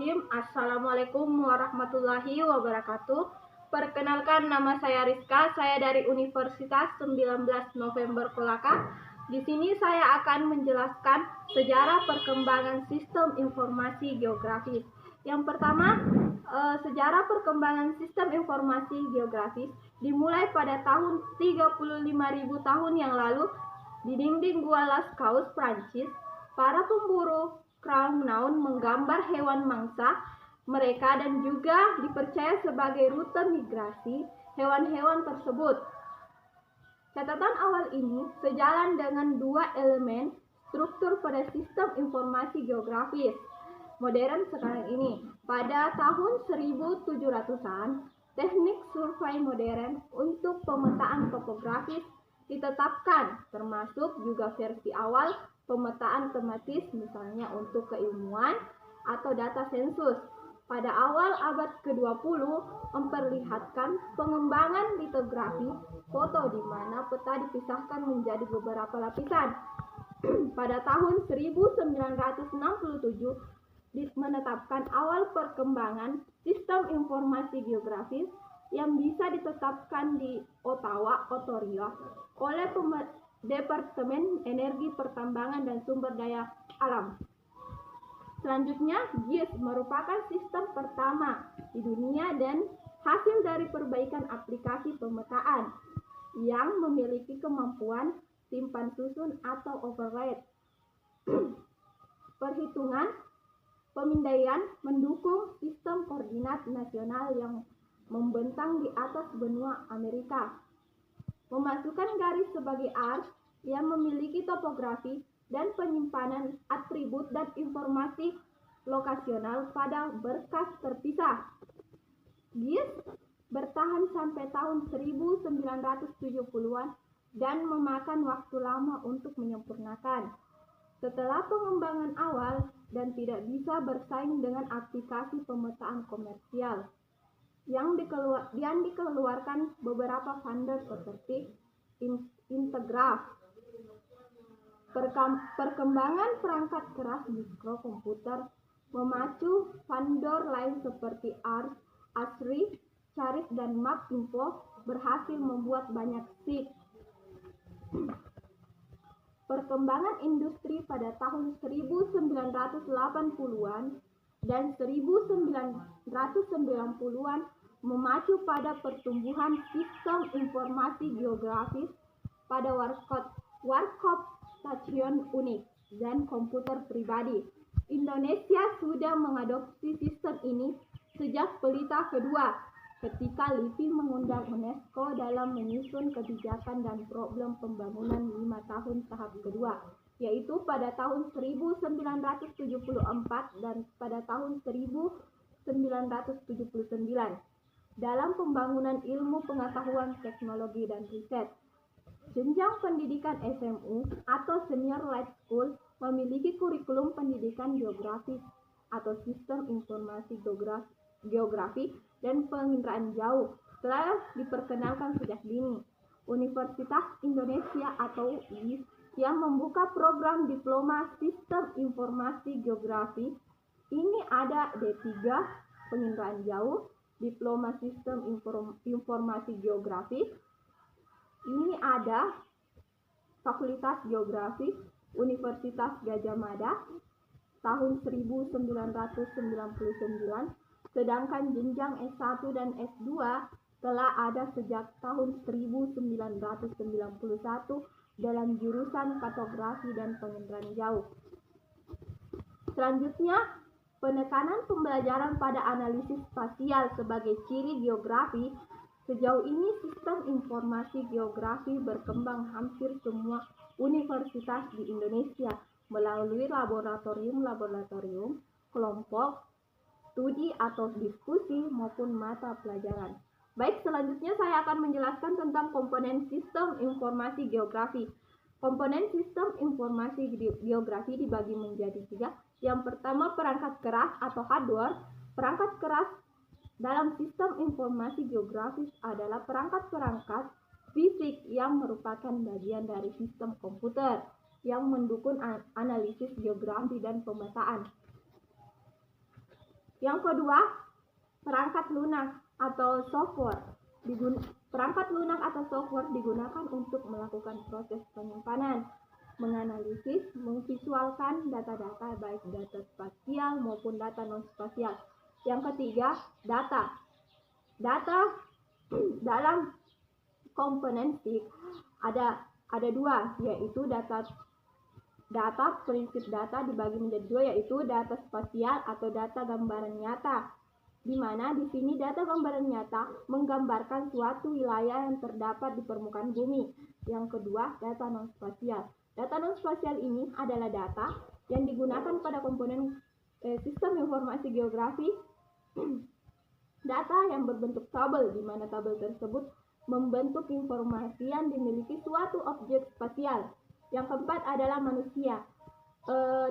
Bismillahirrahmanirrahim. Assalamualaikum warahmatullahi wabarakatuh. Perkenalkan, nama saya Rizka. Saya dari Universitas 19 November Kolaka. Di sini saya akan menjelaskan sejarah perkembangan sistem informasi geografis. Yang pertama, sejarah perkembangan sistem informasi geografis dimulai pada tahun 35.000 tahun yang lalu di dinding Gua Lascaux, Prancis. Para pemburu Cro-Magnon menggambar hewan mangsa mereka dan juga dipercaya sebagai rute migrasi hewan-hewan tersebut. Catatan awal ini sejalan dengan dua elemen struktur pada sistem informasi geografis modern sekarang ini. Pada tahun 1700-an, teknik survei modern untuk pemetaan topografis ditetapkan, termasuk juga versi awal pemetaan tematis, misalnya untuk keilmuan atau data sensus. Pada awal abad ke-20 memperlihatkan pengembangan litografi foto di mana peta dipisahkan menjadi beberapa lapisan. Pada tahun 1967 menetapkan awal perkembangan sistem informasi geografis yang bisa ditetapkan di Ottawa, Ontario oleh Departemen Energi Pertambangan dan Sumber Daya Alam. Selanjutnya, GIS merupakan sistem pertama di dunia dan hasil dari perbaikan aplikasi pemetaan yang memiliki kemampuan simpan susun atau overlay. Perhitungan pemindaian mendukung sistem koordinat nasional yang membentang di atas benua Amerika. Memasukkan garis sebagai ars yang memiliki topografi dan penyimpanan atribut dan informasi lokasional pada berkas terpisah. GIS bertahan sampai tahun 1970-an dan memakan waktu lama untuk menyempurnakan. Setelah pengembangan awal dan tidak bisa bersaing dengan aplikasi pemetaan komersial yang dikeluarkan beberapa vendor seperti Integraph. Perkembangan perangkat keras mikrokomputer memacu vendor lain seperti ARS, ASRI, Charis, dan MapInfo berhasil membuat banyak SIG. Perkembangan industri pada tahun 1980-an dan 1990-an memacu pada pertumbuhan sistem informasi geografis pada warkop stasiun unik dan komputer pribadi. Indonesia sudah mengadopsi sistem ini sejak Pelita Kedua ketika LIPI mengundang UNESCO dalam menyusun kebijakan dan program pembangunan 5 tahun tahap kedua, yaitu pada tahun 1974 dan pada tahun 1979 dalam pembangunan ilmu pengetahuan, teknologi, dan riset. Jenjang pendidikan SMU atau Senior Life School memiliki kurikulum pendidikan geografis atau sistem informasi geografi dan penginderaan jauh telah diperkenalkan sejak dini. Universitas Indonesia atau UIS yang membuka program diploma sistem informasi geografi ini ada D3 penginderaan jauh, diploma sistem informasi geografi. Ini ada Fakultas Geografi Universitas Gadjah Mada tahun 1999, sedangkan jenjang S1 dan S2 telah ada sejak tahun 1991 dalam jurusan kartografi dan penginderaan jauh. Selanjutnya, penekanan pembelajaran pada analisis spasial sebagai ciri geografi. Sejauh ini sistem informasi geografi berkembang hampir semua universitas di Indonesia melalui laboratorium, kelompok, studi atau diskusi maupun mata pelajaran. Baik, selanjutnya saya akan menjelaskan tentang komponen sistem informasi geografi. Komponen sistem informasi geografi dibagi menjadi 3. Yang pertama, perangkat keras atau hardware. Perangkat keras dalam sistem informasi geografis adalah perangkat-perangkat fisik yang merupakan bagian dari sistem komputer yang mendukung analisis geografi dan pemetaan. Yang kedua, perangkat lunak atau software. Perangkat lunak atau software digunakan untuk melakukan proses penyimpanan, menganalisis, memvisualkan data-data baik data spasial maupun data non-spasial. Yang ketiga, data. Data dalam komponen SIG ada dua, yaitu data prinsip data dibagi menjadi dua, yaitu data spasial atau data gambaran nyata, di mana di sini data gambaran nyata menggambarkan suatu wilayah yang terdapat di permukaan bumi. Yang kedua, data non-spasial. Data non-spasial ini adalah data yang digunakan pada komponen sistem informasi geografi. Data yang berbentuk tabel, di mana tabel tersebut membentuk informasi yang dimiliki suatu objek spasial. Yang keempat adalah manusia.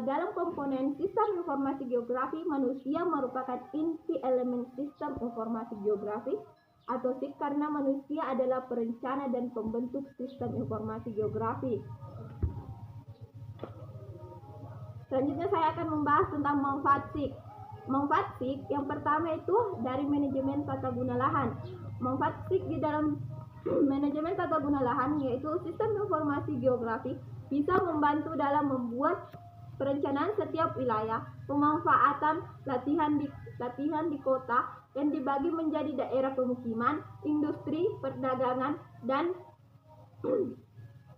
Dalam komponen sistem informasi geografi, manusia merupakan inti elemen sistem informasi geografi atau SIG karena manusia adalah perencana dan pembentuk sistem informasi geografi. Selanjutnya saya akan membahas tentang manfaat SIG. Manfaat SIG yang pertama itu dari manajemen tata guna lahan. Manfaat SIG di dalam manajemen tata guna lahan yaitu sistem informasi geografi bisa membantu dalam membuat perencanaan setiap wilayah, pemanfaatan latihan di kota yang dibagi menjadi daerah pemukiman, industri, perdagangan, dan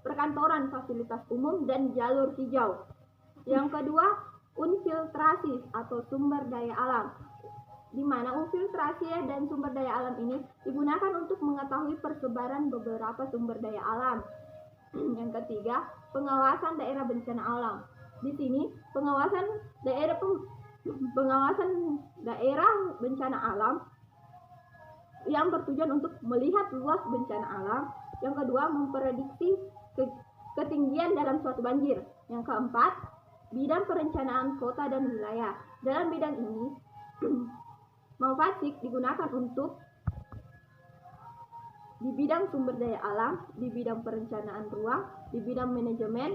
perkantoran, fasilitas umum, dan jalur hijau. Yang kedua, infiltrasi atau sumber daya alam, di mana infiltrasi dan sumber daya alam ini digunakan untuk mengetahui persebaran beberapa sumber daya alam. Yang ketiga, pengawasan daerah bencana alam. Di sini pengawasan daerah bencana alam yang bertujuan untuk melihat luas bencana alam. Yang kedua, memprediksi ketinggian dalam suatu banjir. Yang keempat, bidang perencanaan kota dan wilayah. Dalam bidang ini, manfaat SIG digunakan untuk di bidang sumber daya alam, di bidang perencanaan ruang, di bidang manajemen,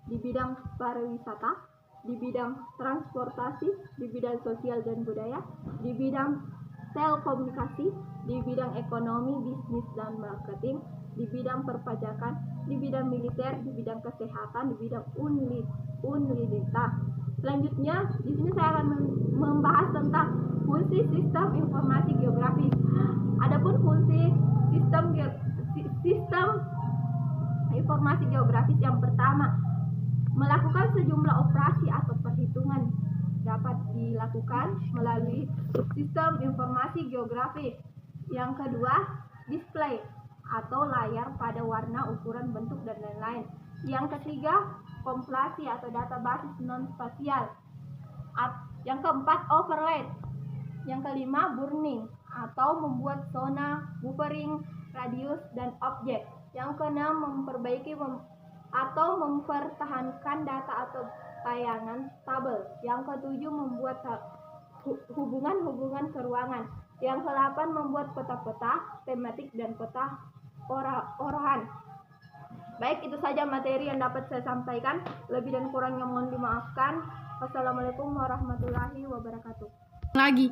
di bidang pariwisata, di bidang transportasi, di bidang sosial dan budaya, di bidang telekomunikasi, di bidang ekonomi, bisnis dan marketing, di bidang perpajakan, di bidang militer, di bidang kesehatan, di bidang universitas. Selanjutnya, di sini saya akan membahas tentang fungsi sistem informasi geografis. Adapun fungsi sistem informasi geografis yang pertama, melakukan sejumlah operasi atau perhitungan dapat dilakukan melalui sistem informasi geografis. Yang kedua, display atau layar pada warna, ukuran, bentuk, dan lain-lain. Yang ketiga, kompilasi atau data basis non-spasial. Yang keempat, overlay. Yang kelima, burning atau membuat zona, buffering, radius, dan objek. Yang keenam, memperbaiki atau mempertahankan data atau tayangan tabel. Yang ketujuh, membuat hubungan-hubungan keruangan. Yang ke-8, membuat peta-peta tematik dan peta orahan. Baik, itu saja materi yang dapat saya sampaikan. Lebih dan kurangnya mohon dimaafkan. Wassalamualaikum warahmatullahi wabarakatuh. Lagi.